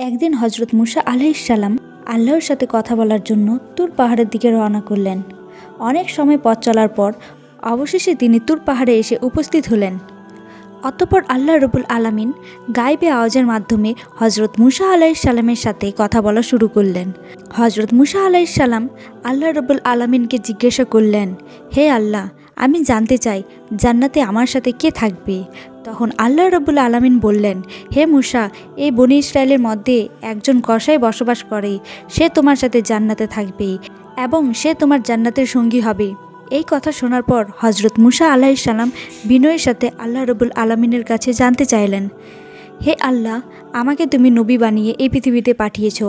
একদিন হজরত মুসা আলাইহিস সালাম আল্লাহর সাথে কথা বলার জন্য তুর পাহাড়ের দিকে রওনা করলেন। অনেক সময় পথ চলার পর অবশেষে তিনি তুর পাহাড়ে এসে উপস্থিত হলেন। অতঃপর আল্লাহ রব্বুল আলামিন গায়বে আওয়াজের মাধ্যমে হজরত মুসা আলাইহিস সালামের সাথে কথা বলা শুরু করলেন। হজরত মুসা আলাইহিস সালাম আল্লাহ রব্বুল আলামিনকে জিজ্ঞাসা করলেন, হে আল্লাহ, আমি জানতে চাই জান্নাতে আমার সাথে কে থাকবে। তখন আল্লাহ রব্বুল আলামিন বললেন, হে মুসা, এই বনি ইসরায়েলের মধ্যে একজন কসাই বসবাস করে, সে তোমার সাথে জান্নাতে থাকবে এবং সে তোমার জান্নাতের সঙ্গী হবে। এই কথা শোনার পর হজরত মুসা আলাইহিস সালাম বিনয়ের সাথে আল্লাহ রব্বুল আলামিনের কাছে জানতে চাইলেন, হে আল্লাহ, আমাকে তুমি নবী বানিয়ে এই পৃথিবীতে পাঠিয়েছ,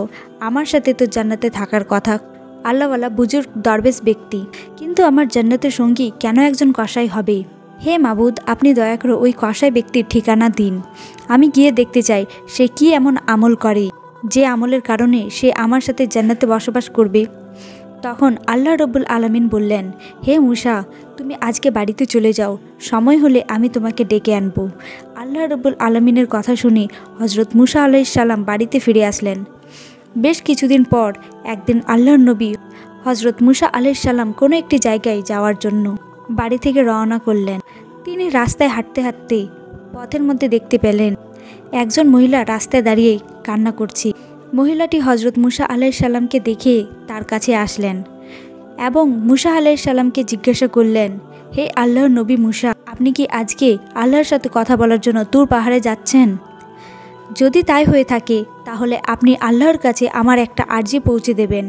আমার সাথে তো জান্নাতে থাকার কথা, আল্লাহওয়ালা বুজুর্গ দরবেশ ব্যক্তি, কিন্তু আমার জান্নাতের সঙ্গী কেন একজন কসাই হবে? হে মাবুদ, আপনি দয়া করে ওই কসাই ব্যক্তির ঠিকানা দিন, আমি গিয়ে দেখতে চাই সে কি এমন আমল করে যে আমলের কারণে সে আমার সাথে জান্নাতে বসবাস করবে। তখন আল্লাহ রব্বুল আলামিন বললেন, হে মুসা, তুমি আজকে বাড়িতে চলে যাও, সময় হলে আমি তোমাকে ডেকে আনবো। আল্লাহ রব্বুল আলামিনের কথা শুনে হজরত মুসা আলাইহিস সালাম বাড়িতে ফিরে আসলেন। বেশ কিছুদিন পর একদিন আল্লাহর নবী হজরত মুসা আলাইহিস সালাম কোনো একটি জায়গায় যাওয়ার জন্য বাড়ি থেকে রওনা করলেন। তিনি রাস্তায় হাঁটতে হাঁটতে পথের মধ্যে দেখতে পেলেন একজন মহিলা রাস্তায় দাঁড়িয়ে কান্না করছে। মহিলাটি হজরত মুসা আলাইহিস সালামকে দেখে তার কাছে আসলেন এবং মুসা আলাইহিস সালামকে জিজ্ঞাসা করলেন, হে আল্লাহর নবী মুসা, আপনি কি আজকে আল্লাহর সাথে কথা বলার জন্য তুর পাহাড়ে যাচ্ছেন? যদি তাই হয়ে থাকে তাহলে আপনি আল্লাহর কাছে আমার একটা আর্জি পৌঁছে দেবেন।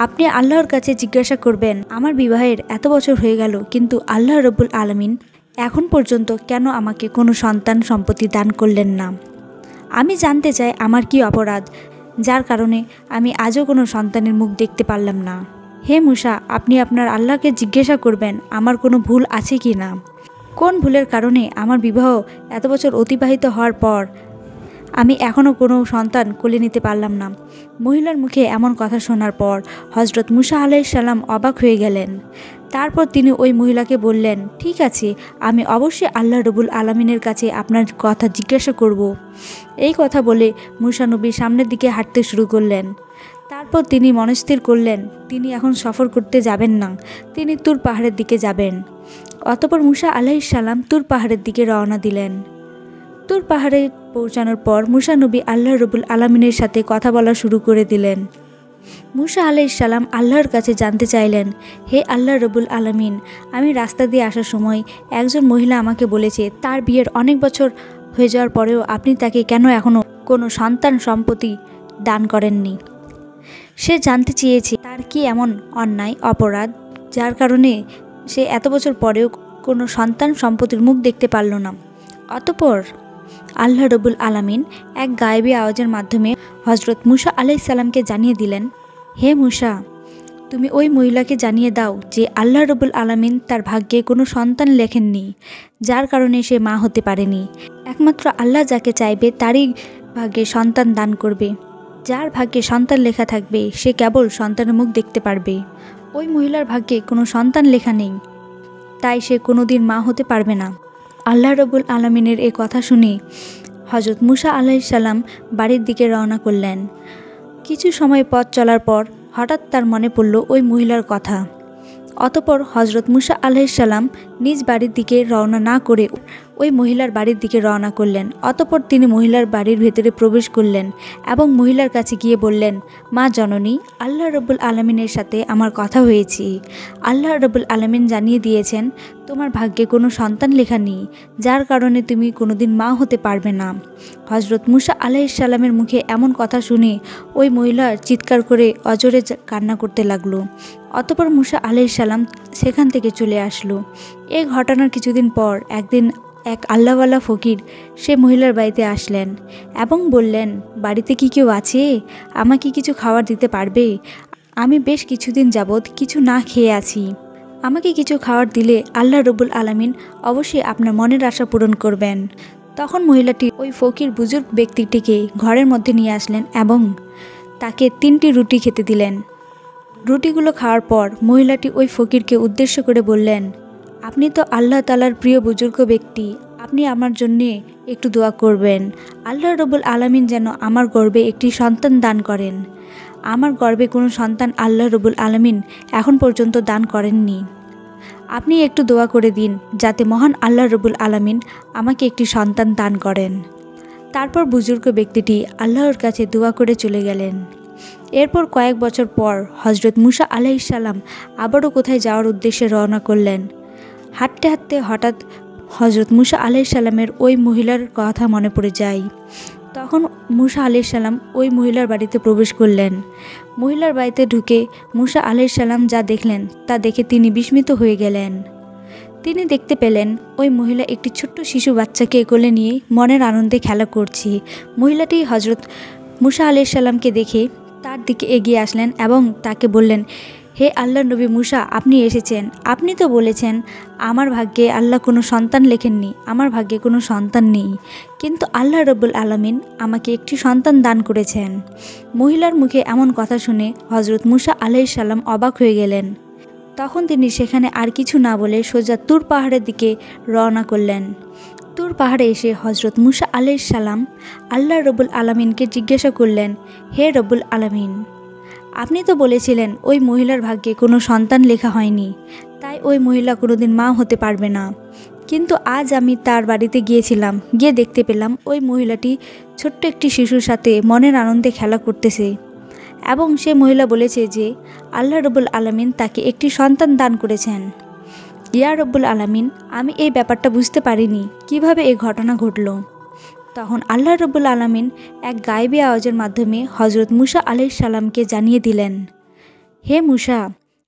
আপনি আল্লাহর কাছে জিজ্ঞাসা করবেন, আমার বিবাহের এত বছর হয়ে গেল, কিন্তু আল্লাহ রব্বুল আলামিন এখন পর্যন্ত কেন আমাকে কোনো সন্তান সম্পত্তি দান করলেন না? আমি জানতে চাই আমার কি অপরাধ যার কারণে আমি আজও কোনো সন্তানের মুখ দেখতে পারলাম না। হে মুসা, আপনি আপনার আল্লাহকে জিজ্ঞাসা করবেন আমার কোনো ভুল আছে কি না, কোন ভুলের কারণে আমার বিবাহ এত বছর অতিবাহিত হওয়ার পর আমি এখনও কোনো সন্তান কোলে নিতে পারলাম না। মহিলার মুখে এমন কথা শোনার পর হজরত মুসা আলাইহিস সালাম অবাক হয়ে গেলেন। তারপর তিনি ওই মহিলাকে বললেন, ঠিক আছে, আমি অবশ্যই আল্লাহ রব্বুল আলামিনের কাছে আপনার কথা জিজ্ঞাসা করব। এই কথা বলে মুসা নবী সামনের দিকে হাঁটতে শুরু করলেন। তারপর তিনি মনস্থির করলেন তিনি এখন সফর করতে যাবেন না, তিনি তুর পাহাড়ের দিকে যাবেন। অতঃপর মুসা আলাইহিস সালাম তুর পাহাড়ের দিকে রওনা দিলেন। তুর পাহাড়ে পৌঁছানোর পর মুসা নবী আল্লাহ রব্বুল আলামিনের সাথে কথা বলা শুরু করে দিলেন। মুসা আলাইহিস সালাম আল্লাহর কাছে জানতে চাইলেন, হে আল্লাহ রব্বুল আলামিন, আমি রাস্তা দিয়ে আসার সময় একজন মহিলা আমাকে বলেছে তার বিয়ের অনেক বছর হয়ে যাওয়ার পরেও আপনি তাকে কেন এখনও কোনো সন্তান সম্পত্তি দান করেননি। সে জানতে চেয়েছে তার কি এমন অন্যায় অপরাধ যার কারণে সে এত বছর পরেও কোনো সন্তান সম্পত্তির মুখ দেখতে পারল না। অতঃপর আল্লাহ রব্বুল আলামিন এক গায়েবী আওয়াজের মাধ্যমে হজরত মুসা আলাইহিস সালামকে জানিয়ে দিলেন, হে মুসা, তুমি ওই মহিলাকে জানিয়ে দাও যে আল্লাহ রব্বুল আলামিন তার ভাগ্যে কোনো সন্তান লেখেননি, যার কারণে সে মা হতে পারেনি। একমাত্র আল্লাহ যাকে চাইবে তারই ভাগ্যে সন্তান দান করবে। যার ভাগ্যে সন্তান লেখা থাকবে সে কেবল সন্তানের মুখ দেখতে পারবে। ওই মহিলার ভাগ্যে কোনো সন্তান লেখা নেই, তাই সে কোনোদিন মা হতে পারবে না। আল্লাহ রব্বুল আলামিনের এই কথা শুনে হজরত মুসা আলাইহিস সালাম বাড়ির দিকে রওনা করলেন। কিছু সময় পথ চলার পর হঠাৎ তার মনে পড়ল ওই মহিলার কথা। অতঃপর হজরত মুসা আলাইহিস সালাম নিজ বাড়ির দিকে রওনা না করে ওই মহিলার বাড়ির দিকে রওনা করলেন। অতঃপর তিনি মহিলার বাড়ির ভেতরে প্রবেশ করলেন এবং মহিলার কাছে গিয়ে বললেন, মা জননী, আল্লাহ রব্বুল আলামিনের সাথে আমার কথা হয়েছে। আল্লাহ রব্বুল আলামিন জানিয়ে দিয়েছেন তোমার ভাগ্যে কোনো সন্তান লেখা নেই, যার কারণে তুমি কোনোদিন মা হতে পারবে না। হজরত মুসা আলাইহিস সালামের মুখে এমন কথা শুনে ওই মহিলা চিৎকার করে অজরে কান্না করতে লাগলো। অতঃপর মুসা আলাইহিস সালাম সেখান থেকে চলে আসলো। এই ঘটনার কিছুদিন পর একদিন এক আল্লাহওয়ালা ফকির সে মহিলার বাড়িতে আসলেন এবং বললেন, বাড়িতে কি কেউ আছে? আমাকে কিছু খাবার দিতে পারবে? আমি বেশ কিছুদিন যাবৎ কিছু না খেয়ে আছি। আমাকে কিছু খাবার দিলে আল্লাহ রব্বুল আলামিন অবশ্যই আপনার মনের আশা পূরণ করবেন। তখন মহিলাটি ওই ফকির বুজুর্গ ব্যক্তিটিকে ঘরের মধ্যে নিয়ে আসলেন এবং তাকে 3টি রুটি খেতে দিলেন। রুটিগুলো খাওয়ার পর মহিলাটি ওই ফকিরকে উদ্দেশ্য করে বললেন, আপনি তো আল্লাহ তাআলার প্রিয় বুজুর্গ ব্যক্তি, আপনি আমার জন্যে একটু দোয়া করবেন। আল্লাহ রব্বুল আলামিন যেন আমার গর্ভে একটি সন্তান দান করেন। আমার গর্ভে কোনো সন্তান আল্লাহ রব্বুল আলামিন এখন পর্যন্ত দান করেননি। আপনি একটু দোয়া করে দিন যাতে মহান আল্লাহ রব্বুল আলামিন আমাকে একটি সন্তান দান করেন। তারপর বুজুর্গ ব্যক্তিটি আল্লাহর কাছে দোয়া করে চলে গেলেন। এরপর কয়েক বছর পর হজরত মুসা আলাইহিস সালাম আবারও কোথায় যাওয়ার উদ্দেশ্যে রওনা করলেন। হাঁটতে হাঁটতে হঠাৎ হজরত মুসা আলাইহিস সালামের ওই মহিলার কথা মনে পড়ে যায়। তখন মুসা আলাইহিস সালাম ওই মহিলার বাড়িতে প্রবেশ করলেন। মহিলার বাড়িতে ঢুকে মুসা আলাইহিস সালাম যা দেখলেন তা দেখে তিনি বিস্মিত হয়ে গেলেন। তিনি দেখতে পেলেন ওই মহিলা একটি ছোট্ট শিশু বাচ্চাকে কোলে নিয়ে মনের আনন্দে খেলা করছে। মহিলাটি হজরত মুসা আলাইহিস সালামকে দেখে তার দিকে এগিয়ে আসলেন এবং তাকে বললেন, হে আল্লাহর নবী মুসা, আপনি এসেছেন। আপনি তো বলেছেন আমার ভাগ্যে আল্লাহ কোনো সন্তান লেখেননি, আমার ভাগ্যে কোনো সন্তান নেই, কিন্তু আল্লাহ রব্বুল আলামিন আমাকে একটি সন্তান দান করেছেন। মহিলার মুখে এমন কথা শুনে হজরত মুসা আলাইহিস সালাম অবাক হয়ে গেলেন। তখন তিনি সেখানে আর কিছু না বলে সোজা তুর পাহাড়ের দিকে রওনা করলেন। তুর পাহাড়ে এসে হজরত মুসা আলাইহিস সালাম আল্লাহ রব্বুল আলামিনকে জিজ্ঞাসা করলেন, হে রব্বুল আলামিন, আপনি তো বলেছিলেন ওই মহিলার ভাগ্যে কোনো সন্তান লেখা হয়নি, তাই ওই মহিলা কোনোদিন মা হতে পারবে না। কিন্তু আজ আমি তার বাড়িতে গিয়েছিলাম, গিয়ে দেখতে পেলাম ওই মহিলাটি ছোট্ট একটি শিশুর সাথে মনের আনন্দে খেলা করতেছে এবং সে মহিলা বলেছে যে আল্লাহ রব্বুল আলামিন তাকে একটি সন্তান দান করেছেন। ইয়া রব্বুল আলামিন, আমি এই ব্যাপারটা বুঝতে পারিনি, কিভাবে এই ঘটনা ঘটল। তখন আল্লাহ রব্বুল আলামিন এক গায়েবী আওয়াজের মাধ্যমে হজরত মুসা আলাইহিস সালামকে জানিয়ে দিলেন, হে মুসা,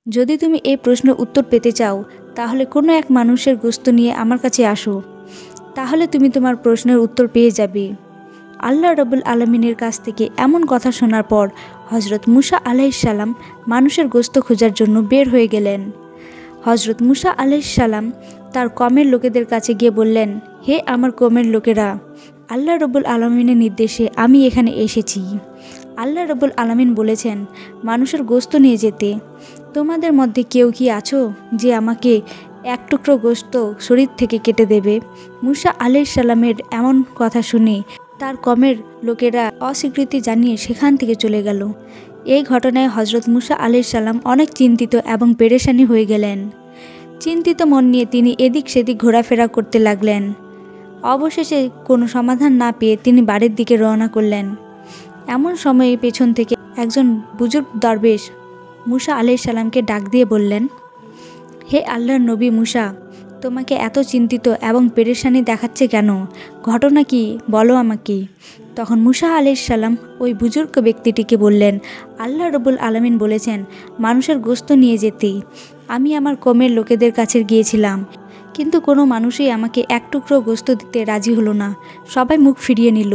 যদি তুমি এই প্রশ্নের উত্তর পেতে চাও তাহলে কোনো এক মানুষের গোশত নিয়ে আমার কাছে আসো, তাহলে তুমি তোমার প্রশ্নের উত্তর পেয়ে যাবে। আল্লাহ রব্বুল আলামিনের কাছ থেকে এমন কথা শোনার পর হজরত মুসা আলাইহিস সালাম মানুষের গোশত খোঁজার জন্য বের হয়ে গেলেন। হজরত মুসা আলাইহিস সালাম তার কমের লোকেদের কাছে গিয়ে বললেন, হে আমার কমের লোকেরা, আল্লাহ রব্বুল আলামিনের নির্দেশে আমি এখানে এসেছি। আল্লাহ রব্বুল আলামিন বলেছেন মানুষের গোশত নিয়ে যেতে। তোমাদের মধ্যে কেউ কি আছো যে আমাকে এক টুকরো গোশত শরীর থেকে কেটে দেবে? মুসা আলাইহিস সালামের এমন কথা শুনে তার কমের লোকেরা অস্বীকৃতি জানিয়ে সেখান থেকে চলে গেল। এই ঘটনায় হজরত মুসা আলাইহিস সালাম অনেক চিন্তিত এবং পেরেশানি হয়ে গেলেন। চিন্তিত মন নিয়ে তিনি এদিক সেদিক ঘোরাফেরা করতে লাগলেন। অবশেষে কোনো সমাধান না পেয়ে তিনি বাড়ির দিকে রওনা করলেন। এমন সময়ে পেছন থেকে একজন বুজুর্গ দরবেশ মুসা আলাইহিস সালামকে ডাক দিয়ে বললেন, হে আল্লাহর নবী মুসা, তোমাকে এত চিন্তিত এবং পেরেশানি দেখাচ্ছে কেন? ঘটনা কি, বলো আমাকে। তখন মুসা আলাইহিস সালাম ওই বুজুর্গ ব্যক্তিটিকে বললেন, আল্লাহ রব্বুল আলামিন বলেছেন মানুষের গোশত নিয়ে যেতে। আমি আমার কমের লোকেদের কাছে গিয়েছিলাম, কিন্তু কোনো মানুষই আমাকে এক টুকরো গোশত দিতে রাজি হলো না, সবাই মুখ ফিরিয়ে নিল।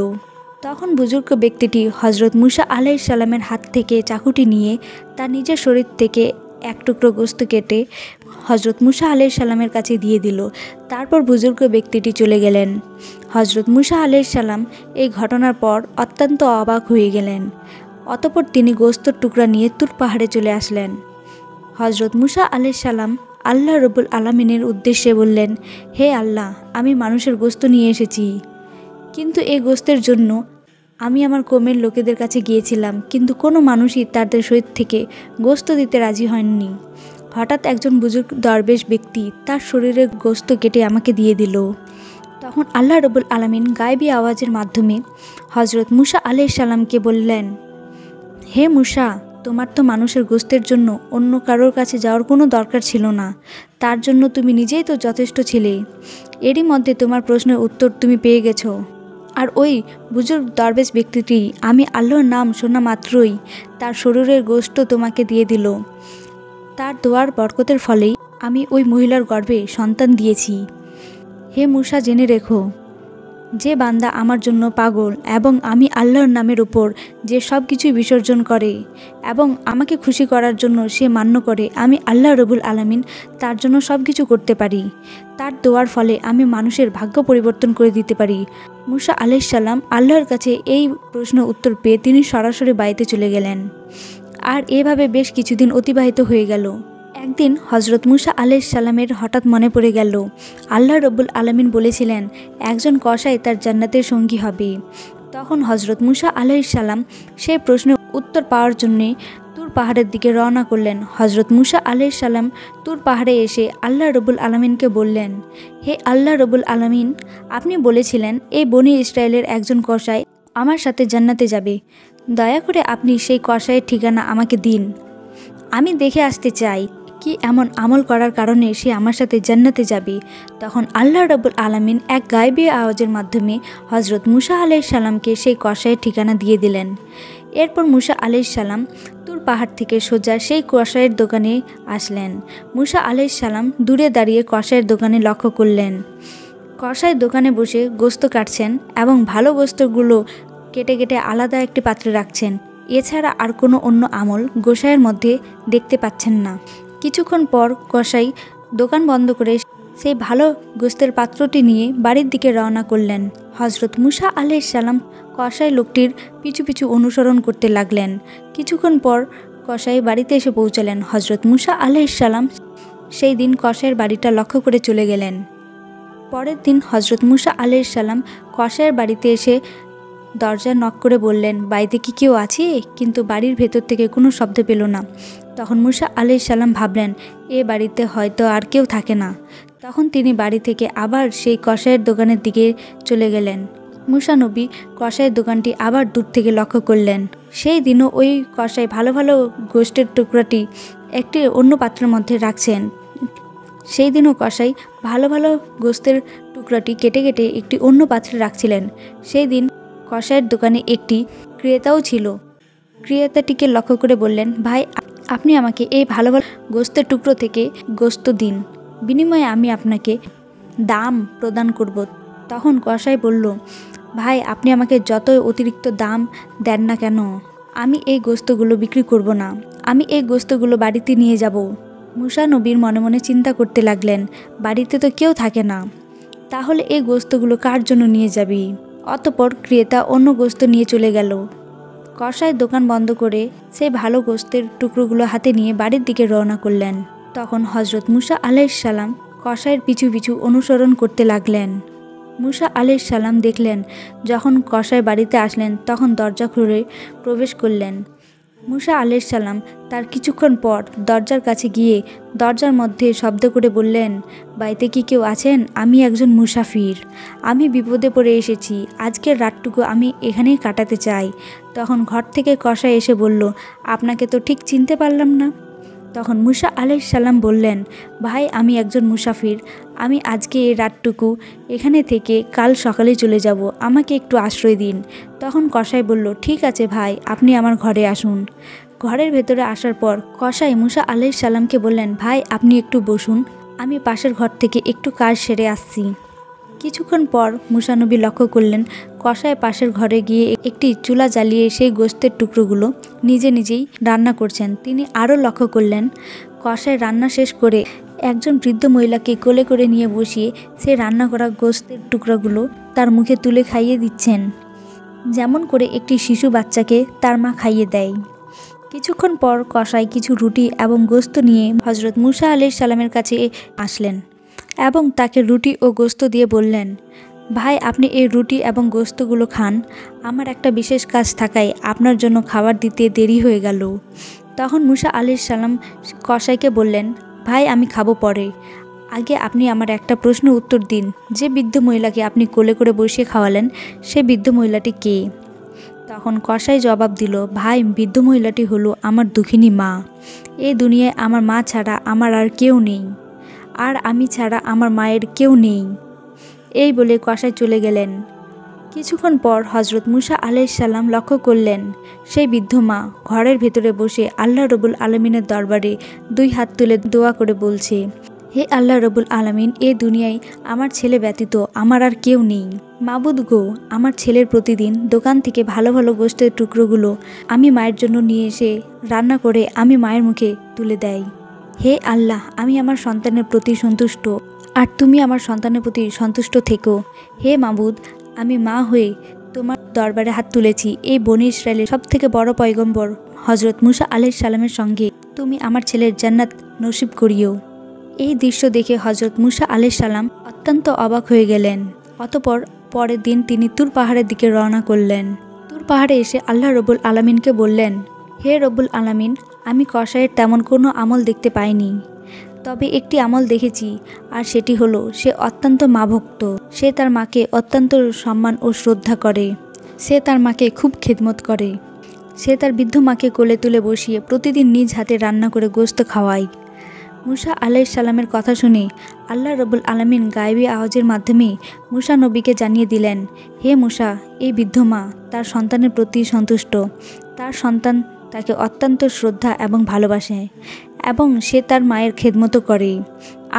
তখন বুজুর্গ ব্যক্তিটি হজরত মুসা আলাইহিস সালামের হাত থেকে চাকুটি নিয়ে তার নিজের শরীর থেকে এক টুকরো গোশত কেটে হজরত মুসা আলাইহিস সালামের কাছে দিয়ে দিল। তারপর বুজুর্গ ব্যক্তিটি চলে গেলেন। হজরত মুসা আলাইহিস সালাম এই ঘটনার পর অত্যন্ত অবাক হয়ে গেলেন। অতঃপর তিনি গোশতের টুকরা নিয়ে তুর পাহাড়ে চলে আসলেন। হজরত মুসা আলাইহিস সালাম আল্লাহ রব্বুল আলামিনের উদ্দেশ্যে বললেন, হে আল্লাহ, আমি মানুষের গোশত নিয়ে এসেছি, কিন্তু এই গোশতের জন্য আমি আমার কমের লোকেদের কাছে গিয়েছিলাম, কিন্তু কোনো মানুষই তাদের শরীর থেকে গোশত দিতে রাজি হয়নি। হঠাৎ একজন বুজুর্গ দরবেশ ব্যক্তি তার শরীরের গোশত কেটে আমাকে দিয়ে দিল। তখন আল্লাহ রব্বুল আলামিন গায়েবী আওয়াজের মাধ্যমে হজরত মুসা আলাইহিস সালামকে বললেন, হে মুসা, তোমার তো মানুষের গোশতের জন্য অন্য কারোর কাছে যাওয়ার কোনো দরকার ছিল না, তার জন্য তুমি নিজেই তো যথেষ্ট ছিলে। এরই মধ্যে তোমার প্রশ্নের উত্তর তুমি পেয়ে গেছো। আর ওই বুজুর্গ দরবেশ ব্যক্তিটি আমি আল্লাহর নাম শোনা মাত্রই তার শরীরের গোশত তোমাকে দিয়ে দিল। তার দোয়ার বরকতের ফলেই আমি ওই মহিলার গর্ভে সন্তান দিয়েছি। হে মুসা, জেনে রেখো, যে বান্দা আমার জন্য পাগল এবং আমি আল্লাহর নামের উপর যে সব কিছুই বিসর্জন করে এবং আমাকে খুশি করার জন্য সে মান্য করে, আমি আল্লাহ রব্বুল আলামিন তার জন্য সব কিছু করতে পারি। তার দোয়ার ফলে আমি মানুষের ভাগ্য পরিবর্তন করে দিতে পারি। মুসা আলাইহিস সালাম আল্লাহর কাছে এই প্রশ্নের উত্তর পেয়ে তিনি সরাসরি বাড়িতে চলে গেলেন। আর এভাবে বেশ কিছুদিন অতিবাহিত হয়ে গেল। একদিন হজরত মুসা আলাইহিসসালামের হঠাৎ মনে পড়ে গেল আল্লাহ রব্বুল আলামিন বলেছিলেন একজন কসাই তার জান্নাতের সঙ্গী হবে। তখন হজরত মুসা আলাইহিসসালাম সেই প্রশ্নের উত্তর পাওয়ার জন্যে তুর পাহাড়ের দিকে রওনা করলেন। হজরত মুসা আলাইহিসসালাম তুর পাহাড়ে এসে আল্লাহ রব্বুল আলামিনকে বললেন, হে আল্লাহ রব্বুল আলামিন, আপনি বলেছিলেন এই বনি ইসরায়েলের একজন কসাই আমার সাথে জান্নাতে যাবে। দয়া করে আপনি সেই কসাইয়ের ঠিকানা আমাকে দিন। আমি দেখে আসতে চাই কি এমন আমল করার কারণে সে আমার সাথে জান্নাতে যাবে। তখন আল্লাহ রাব্বুল আলামিন এক গায়বী আওয়াজের মাধ্যমে হজরত মুসা আলাইহিসসালামকে সেই কসাইয়ের ঠিকানা দিয়ে দিলেন। এরপর মুসা আলাইহিসসালাম তুর পাহাড় থেকে সোজা সেই কসাইয়ের দোকানে আসলেন। মুসা আলাইহিসসালাম দূরে দাঁড়িয়ে কসাইয়ের দোকানে লক্ষ্য করলেন। কসাই দোকানে বসে গোস্ত কাটছেন এবং ভালো গোস্তগুলো কেটে কেটে আলাদা একটি পাত্রে রাখছেন। এছাড়া আর কোনো অন্য আমল গোসাইয়ের মধ্যে দেখতে পাচ্ছেন না। কিছুক্ষণ পর কসাই দোকান বন্ধ করে সেই ভালো গোস্তের পাত্রটি নিয়ে বাড়ির দিকে রওনা করলেন। হজরত মুসা আলাইহিসসালাম কসাই লোকটির পিছু পিছু অনুসরণ করতে লাগলেন। কিছুক্ষণ পর কসাই বাড়িতে এসে পৌঁছালেন। হজরত মুসা আলাইহিসসালাম সেই দিন কসাইয়ের বাড়িটা লক্ষ্য করে চলে গেলেন। পরের দিন হজরত মুসা আলাইহিসসালাম কসাইয়ের বাড়িতে এসে দরজায় নক করে বললেন, বাড়িতে কি কেউ আছে? কিন্তু বাড়ির ভেতর থেকে কোনো শব্দ পেল না। তখন মুসা আলাইহিসসালাম ভাবলেন এ বাড়িতে হয়তো আর কেউ থাকে না। তখন তিনি বাড়ি থেকে আবার সেই কসাইয়ের দোকানের দিকে চলে গেলেন। মুসা নবী কসাইয়ের দোকানটি আবার দূর থেকে লক্ষ্য করলেন। সেই দিনও ওই কসাই ভালো ভালো গোস্তের টুকরাটি একটি অন্য পাত্রের মধ্যে রাখছেন। সেই দিনও কসাই ভালো ভালো গোস্তের টুকরাটি কেটে কেটে একটি অন্য পাত্রে রাখছিলেন। সেই দিন কসাইয়ের দোকানে একটি ক্রেতাও ছিল। ক্রেতাটিকে লক্ষ্য করে বললেন, ভাই, আপনি আমাকে এই ভালো ভালো গোস্তের টুকরো থেকে গোস্ত দিন, বিনিময়ে আমি আপনাকে দাম প্রদান করব। তখন কসাই বলল, ভাই, আপনি আমাকে যতই অতিরিক্ত দাম দেন না কেন, আমি এই গোস্তগুলো বিক্রি করব না। আমি এই গোস্তগুলো বাড়িতে নিয়ে যাব। মুসা নবীর মনে মনে চিন্তা করতে লাগলেন, বাড়িতে তো কেউ থাকে না, তাহলে এই গোস্তগুলো কার জন্য নিয়ে যাবি? অতঃপর ক্রেতা অন্য গোস্ত নিয়ে চলে গেল। কসাই দোকান বন্ধ করে সেই ভালো গোস্তের টুকরোগুলো হাতে নিয়ে বাড়ির দিকে রওনা করলেন। তখন হজরত মুসা আলাইহিসসালাম কসাইয়ের পিছু পিছু অনুসরণ করতে লাগলেন। মুসা আলাইহিসসালাম দেখলেন যখন কসাই বাড়িতে আসলেন তখন দরজা খুলে প্রবেশ করলেন। মুসা আলাইহিসসালাম তার কিছুক্ষণ পর দরজার কাছে গিয়ে দরজার মধ্যে শব্দ করে বললেন, বাড়িতে কি কেউ আছেন? আমি একজন মুসাফির, আমি বিপদে পড়ে এসেছি। আজকের রাতটুকু আমি এখানেই কাটাতে চাই। তখন ঘর থেকে কসাই এসে বলল, আপনাকে তো ঠিক চিনতে পারলাম না। তখন মুসা আলাইহিসসালাম বললেন, ভাই, আমি একজন মুসাফির, আমি আজকে এই রাতটুকু এখানে থেকে কাল সকালে চলে যাব, আমাকে একটু আশ্রয় দিন। তখন কসাই বলল, ঠিক আছে ভাই, আপনি আমার ঘরে আসুন। ঘরের ভেতরে আসার পর কসাই মুসা আলাইহিসসালামকে বললেন, ভাই, আপনি একটু বসুন, আমি পাশের ঘর থেকে একটু কাজ সেরে আসছি। কিছুক্ষণ পর মুসা নবী লক্ষ্য করলেন কসাই পাশের ঘরে গিয়ে একটি চুলা জ্বালিয়ে সেই গোস্তের টুকরোগুলো নিজে নিজেই রান্না করছেন। তিনি আরও লক্ষ্য করলেন কসাই রান্না শেষ করে একজন বৃদ্ধ মহিলাকে কোলে করে নিয়ে বসিয়ে সেই রান্না করা গোস্তের টুকরাগুলো তার মুখে তুলে খাইয়ে দিচ্ছেন, যেমন করে একটি শিশু বাচ্চাকে তার মা খাইয়ে দেয়। কিছুক্ষণ পর কসাই কিছু রুটি এবং গোস্ত নিয়ে হজরত মুসা আলাইহিসসালামের কাছে আসলেন এবং তাকে রুটি ও গোস্ত দিয়ে বললেন, ভাই, আপনি এই রুটি এবং গোস্তগুলো খান, আমার একটা বিশেষ কাজ থাকায় আপনার জন্য খাবার দিতে দেরি হয়ে গেল। তখন মুসা আলাইহিসসালাম কসাইকে বললেন, ভাই, আমি খাবো পরে, আগে আপনি আমার একটা প্রশ্নের উত্তর দিন। যে বৃদ্ধ মহিলাকে আপনি কোলে করে বসিয়ে খাওয়ালেন সে বৃদ্ধ মহিলাটি কে? তখন কসাই জবাব দিল, ভাই, বৃদ্ধ মহিলাটি হলো আমার দুঃখিনী মা। এই দুনিয়ায় আমার মা ছাড়া আমার আর কেউ নেই, আর আমি ছাড়া আমার মায়ের কেউ নেই। এই বলে কসাই চলে গেলেন। কিছুক্ষণ পর হজরত মুসা আলাইহিসসালাম লক্ষ্য করলেন সেই বৃদ্ধ মা ঘরের ভেতরে বসে আল্লাহ রব্বুল আলমিনের দরবারে দুই হাত তুলে দোয়া করে বলছে, হে আল্লাহ রব্বুল আলমিন, এ দুনিয়ায় আমার ছেলে ব্যতীত আমার আর কেউ নেই। মাবুদ গো, আমার ছেলের প্রতিদিন দোকান থেকে ভালো ভালো গোস্তের টুকরোগুলো আমি মায়ের জন্য নিয়ে এসে রান্না করে আমি মায়ের মুখে তুলে দেয়। হে আল্লাহ, আমি আমার সন্তানের প্রতি সন্তুষ্ট, আর তুমি আমার সন্তানের প্রতি সন্তুষ্ট থেকো। হে মাবুদ, আমি মা হয়ে তোমার দরবারে হাত তুলেছি এই বনি ইসরায়েলের সবথেকে বড় পয়গম্বর হজরত মুসা আলাইহিসসালামের সঙ্গে তুমি আমার ছেলের জান্নাত নসিব করিও। এই দৃশ্য দেখে হজরত মুসা আলাইহিস সালাম অত্যন্ত অবাক হয়ে গেলেন। অতঃপর পরের দিন তিনি তুর পাহাড়ের দিকে রওনা করলেন। তুর পাহাড়ে এসে আল্লাহ রব্বুল আলামিনকে বললেন, হে রব্বুল আলামিন, আমি কসাইয়ের তেমন কোনো আমল দেখতে পাইনি, তবে একটি আমল দেখেছি, আর সেটি হলো সে অত্যন্ত মা ভক্ত। সে তার মাকে অত্যন্ত সম্মান ও শ্রদ্ধা করে। সে তার মাকে খুব খেদমত করে। সে তার বৃদ্ধ মাকে কোলে তুলে বসিয়ে প্রতিদিন নিজ হাতে রান্না করে গোশত খাওয়ায়। মুসা আলাইহিস সালামের কথা শুনে আল্লাহ রব্বুল আলামিন গায়েবী আওয়াজের মাধ্যমে মুসা নবীকে জানিয়ে দিলেন, হে মুসা, এই বৃদ্ধ মা তার সন্তানের প্রতি সন্তুষ্ট। তার সন্তান তাকে অত্যন্ত শ্রদ্ধা এবং ভালোবাসে এবং সে তার মায়ের খেদমত করে।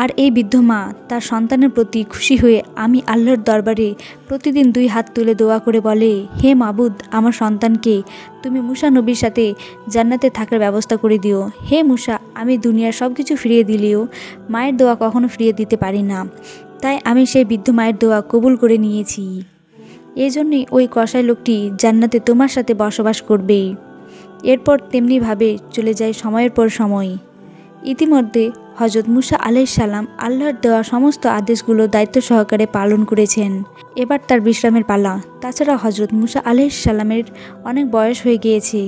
আর এই বৃদ্ধ মা তার সন্তানের প্রতি খুশি হয়ে আমি আল্লাহর দরবারে প্রতিদিন 2 হাত তুলে দোয়া করে বলে, হে মাবুদ, আমার সন্তানকে তুমি মুসা নবীর সাথে জান্নাতে থাকার ব্যবস্থা করে দিও। হে মুসা, আমি দুনিয়ার সব কিছু ফিরিয়ে দিলেও মায়ের দোয়া কখনো ফিরিয়ে দিতে পারি না, তাই আমি সেই বৃদ্ধ মায়ের দোয়া কবুল করে নিয়েছি। এই জন্যই ওই কসাই লোকটি জান্নাতে তোমার সাথে বসবাস করবে। এরপর তেমনিভাবে চলে যায় সময়ের পর সময়। ইতিমধ্যে হজরত মুসা আলাইহিস সালাম আল্লাহর দেওয়া সমস্ত আদেশগুলো দায়িত্ব সহকারে পালন করেছেন। এবার তার বিশ্রামের পালা। তাছাড়া হজরত মুসা আলাইহিস সালামের অনেক বয়স হয়ে গিয়েছে।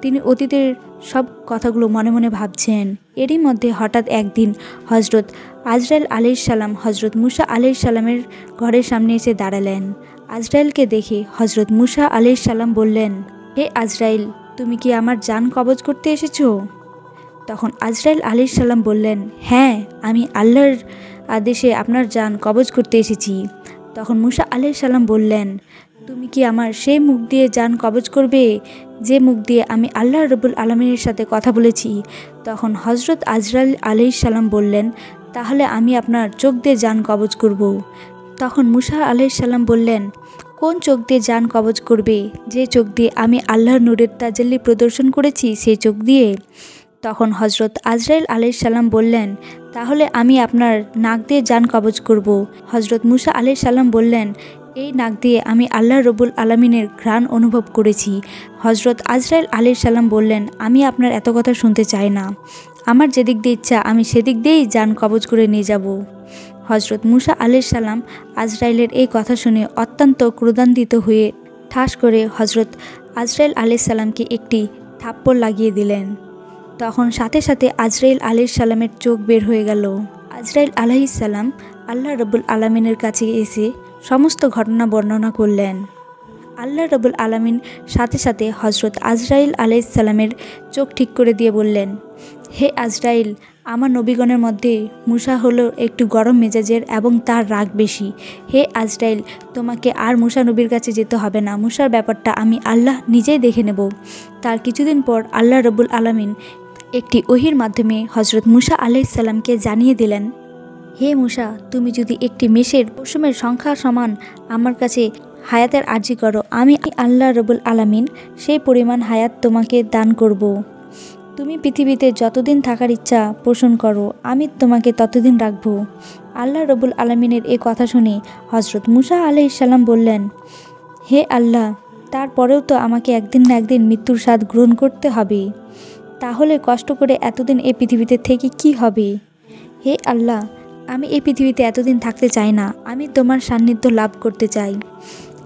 তিনি অতীতের সব কথাগুলো মনে মনে ভাবছেন। এরই মধ্যে হঠাৎ একদিন হজরত আজরাইল আলাইহিস সালাম হজরত মুসা আলাইহিস সালামের ঘরের সামনে এসে দাঁড়ালেন। আজরাইলকে দেখে হজরত মুসা আলাইহিস সালাম বললেন, হে আজরাইল, তুমি কি আমার জান কবজ করতে এসেছো? তখন আজরাইল আলাইহিস সালাম বললেন, হ্যাঁ, আমি আল্লাহর আদেশে আপনার জান কবজ করতে এসেছি। তখন মুসা আলাইহিস সালাম বললেন, তুমি কি আমার সেই মুখ দিয়ে জান কবজ করবে যে মুখ দিয়ে আমি আল্লাহ রব্বুল আলামিনের সাথে কথা বলেছি? তখন হজরত আজরাইল আলাইহিস সালাম বললেন, তাহলে আমি আপনার চোখ দিয়ে জান কবজ করব। তখন মুসা আলাইহিস সালাম বললেন, কোন চোখ দিয়ে জান কবজ করবে? যে চোখ দিয়ে আমি আল্লাহর নূরের তাজাল্লি প্রদর্শন করেছি সেই চোখ দিয়ে। তখন হজরত আজরাইল আলাইহিস সালাম বললেন, তাহলে আমি আপনার নাক দিয়ে জান কবজ করব। হজরত মুসা আলাইহিস সালাম বললেন, এই নাক দিয়ে আমি আল্লাহ রব্বুল আলামিনের ঘ্রাণ অনুভব করেছি। হজরত আজরাইল আলাইহিস সালাম বললেন, আমি আপনার এত কথা শুনতে চাই না। আমার যেদিক দিয়ে ইচ্ছা আমি সেদিক দিয়েই জান কবজ করে নিয়ে যাব। হজরত মুসা আলাইহিস সালাম আজরাইলের এই কথা শুনে অত্যন্ত ক্রোধান্বিত হয়ে ঠাস করে হজরত আজরাইল আলাইহিস সালামকে একটি থাপ্পড় লাগিয়ে দিলেন। তখন সাথে সাথে আজরাইল আলাইহিস সালামের চোখ বের হয়ে গেল। আজরাইল আলাইহিস সালাম আল্লাহ রব্বুল আলামিনের কাছে এসে সমস্ত ঘটনা বর্ণনা করলেন। আল্লাহ রব্বুল আলামিন সাথে সাথে হজরত আজরাইল আলাইহিস সালামের চোখ ঠিক করে দিয়ে বললেন, হে আজরাইল, আমার নবীগণের মধ্যে মুসা হলো একটু গরম মেজাজের এবং তার রাগ বেশি। হে আজরাইল, তোমাকে আর মুসা নবীর কাছে যেতে হবে না। মুসার ব্যাপারটা আমি আল্লাহ নিজেই দেখে নেব। তার কিছুদিন পর আল্লাহ রব্বুল আলামিন একটি ওহির মাধ্যমে হজরত মুসা আলাইহিস সালামকে জানিয়ে দিলেন, হে মুসা, তুমি যদি একটি মেষের পশমের সংখ্যা সমান আমার কাছে হায়াতের আর্জি করো, আমি আল্লাহ রব্বুল আলামিন সেই পরিমাণ হায়াত তোমাকে দান করব। তুমি পৃথিবীতে যতদিন থাকার ইচ্ছা পোষণ করো, আমি তোমাকে ততদিন রাখব। আল্লাহ রব্বুল আলামিনের এ কথা শুনে হজরত মুসা আলাইহিস সালাম বললেন, হে আল্লাহ, তারপরেও তো আমাকে একদিন না একদিন মৃত্যুর স্বাদ গ্রহণ করতে হবে। তাহলে কষ্ট করে এতদিন এই পৃথিবীতে থেকে কি হবে? হে আল্লাহ, আমি এই পৃথিবীতে এতদিন থাকতে চাই না। আমি তোমার সান্নিধ্য লাভ করতে চাই।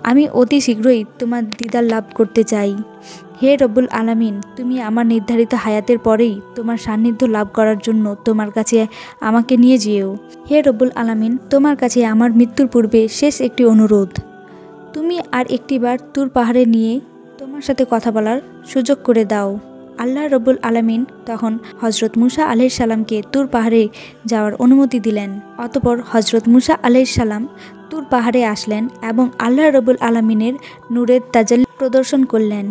আমি অতি শীঘ্রই তোমার দিদার লাভ করতে চাই। হে রব্বুল আলামিন, তুমি আমার নির্ধারিত হায়াতের পরেই তোমার সান্নিধ্য লাভ করার জন্য তোমার কাছে আমাকে নিয়ে যেও। হে রব্বুল আলামিন, তোমার কাছে আমার মৃত্যুর পূর্বে শেষ একটি অনুরোধ, তুমি আর একটিবার তুর পাহাড়ে নিয়ে তোমার সাথে কথা বলার সুযোগ করে দাও। আল্লাহ রব্বুল আলামিন তখন হজরত মুসা আলাইহিস সালামকে তুর পাহাড়ে যাওয়ার অনুমতি দিলেন। অতঃপর হজরত মুসা আলাইহিস সালাম তুর পাহাড়ে আসলেন এবং আল্লাহ রব্বুল আলামিনের নূরের তাজাল্লি প্রদর্শন করলেন।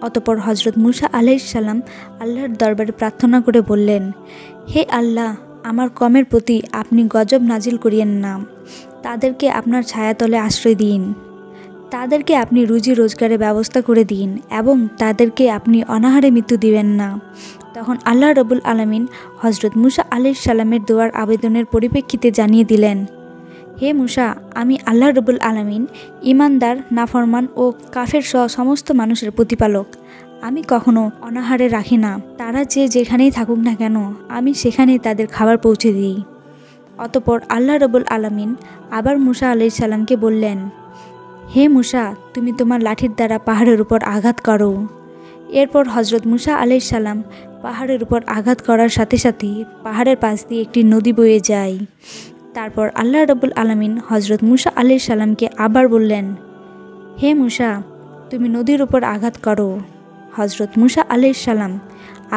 অতঃপর হজরত মুসা আলাইহিস সালাম আল্লাহর দরবারে প্রার্থনা করে বললেন, হে আল্লাহ, আমার কমের প্রতি আপনি গজব নাজিল করিয়েন না। তাদেরকে আপনার ছায়াতলে আশ্রয় দিন। তাদেরকে আপনি রুজি রোজগারের ব্যবস্থা করে দিন এবং তাদেরকে আপনি অনাহারে মৃত্যু দিবেন না। তখন আল্লাহ রব্বুল আলামিন হজরত মুসা আলাইহিস সালামের দোয়ার আবেদনের পরিপ্রেক্ষিতে জানিয়ে দিলেন, হে মুসা, আমি আল্লাহ রব্বুল আলামিন ইমানদার, নাফরমান ও কাফের সহ সমস্ত মানুষের প্রতিপালক। আমি কখনো অনাহারে রাখি না। তারা যে যেখানেই থাকুক না কেন, আমি সেখানেই তাদের খাবার পৌঁছে দিই। অতঃপর আল্লাহ রব্বুল আলামিন আবার মূসা আলাইহিস সালামকে বললেন, হে মূসা, তুমি তোমার লাঠির দ্বারা পাহাড়ের উপর আঘাত করো। এরপর হজরত মূসা আলাইহিস সালাম পাহাড়ের উপর আঘাত করার সাথে সাথে পাহাড়ের পাশ দিয়ে একটি নদী বয়ে যায়। তারপর আল্লাহ রব্বুল আলামিন হজরত মূসা আলাইহিস সালামকে আবার বললেন, হে মূসা, তুমি নদীর উপর আঘাত করো। হজরত মূসা আলাইহিস সালাম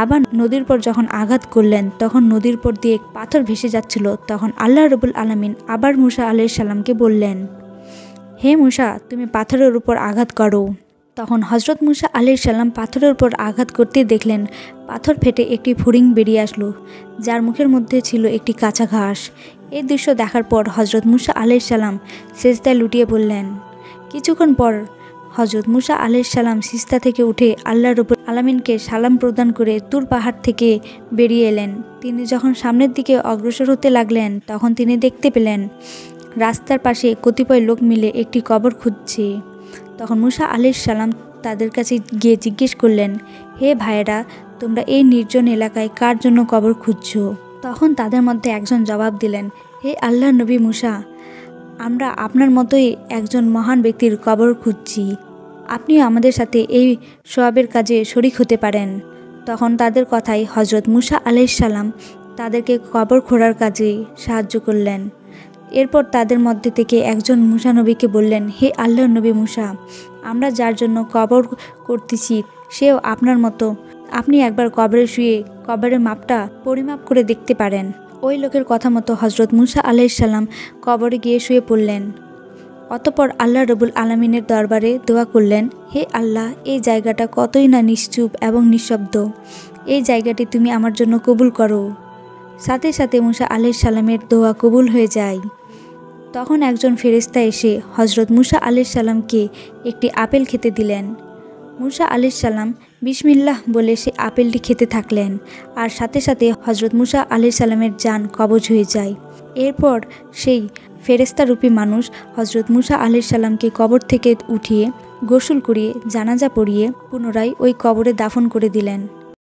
আবার নদীর উপর যখন আঘাত করলেন, তখন নদীর উপর দিয়ে পাথর ভেসে যাচ্ছিল। তখন আল্লাহ রব্বুল আলামিন আবার মূসা আলাইহিস সালামকে বললেন, হে মূসা, তুমি পাথরের উপর আঘাত করো। তখন হজরত মূসা আলাইহিস সালাম পাথরের উপর আঘাত করতে দেখলেন পাথর ফেটে একটি ফড়িং বেরিয়ে আসলো, যার মুখের মধ্যে ছিল একটি কাঁচা ঘাস। এই দৃশ্য দেখার পর হজরত মূসা আলাইহিস সালাম সিজদায় লুটিয়ে পড়লেন। কিছুক্ষণ পর হজরত মূসা আলাইহিস সালাম সিজদা থেকে উঠে আল্লাহ রব্বুল আলামিনকে সালাম প্রদান করে তুর পাহাড় থেকে বেরিয়ে এলেন। তিনি যখন সামনের দিকে অগ্রসর হতে লাগলেন, তখন তিনি দেখতে পেলেন রাস্তার পাশে কতিপয় লোক মিলে একটি কবর খুঁজছে। তখন মূসা আলাইহিস সালাম তাদের কাছে গিয়ে জিজ্ঞেস করলেন, হে ভাইয়েরা, তোমরা এই নির্জন এলাকায় কার জন্য কবর খুঁজছো? তখন তাদের মধ্যে একজন জবাব দিলেন, হে আল্লাহর নবী মূসা, আমরা আপনার মতোই একজন মহান ব্যক্তির কবর খুঁজছি। আপনিও আমাদের সাথে এই সওয়াবের কাজে শরিক হতে পারেন। তখন তাদের কথাই হজরত মূসা আলাইহিস সালাম তাদেরকে কবর খোঁড়ার কাজে সাহায্য করলেন। এরপর তাদের মধ্যে থেকে একজন মূসা নবীকে বললেন, হে আল্লাহর নবী মূসা, আমরা যার জন্য কবর করতেছি সেও আপনার মতো। আপনি একবার কবরে শুয়ে কবরের মাপটা পরিমাপ করে দেখতে পারেন। ওই লোকের কথা মতো হজরত মূসা আলাইহিস সালাম কবরে গিয়ে শুয়ে পড়লেন। অতঃপর আল্লাহ রব্বুল আলামিনের দরবারে দোয়া করলেন, হে আল্লাহ, এই জায়গাটা কতই না নিশ্চুপ এবং নিঃশব্দ। এই জায়গাটি তুমি আমার জন্য কবুল করো। সাথে সাথে মূসা আলাইহিস সালামের দোয়া কবুল হয়ে যায়। তখন একজন ফেরেশতা এসে হজরত মূসা আলাইহিস সালামকে একটি আপেল খেতে দিলেন। মূসা আলাইহিস সালাম বিসমিল্লাহ বলে সে আপেলটি খেতে থাকলেন, আর সাথে সাথে হজরত মূসা আলাইহিস সালামের জান কবজ হয়ে যায়। এরপর সেই ফেরেশতারূপী মানুষ হজরত মূসা আলাইহিস সালামকে কবর থেকে উঠিয়ে গোসল করিয়ে জানাজা পড়িয়ে পুনরায় ওই কবরে দাফন করে দিলেন।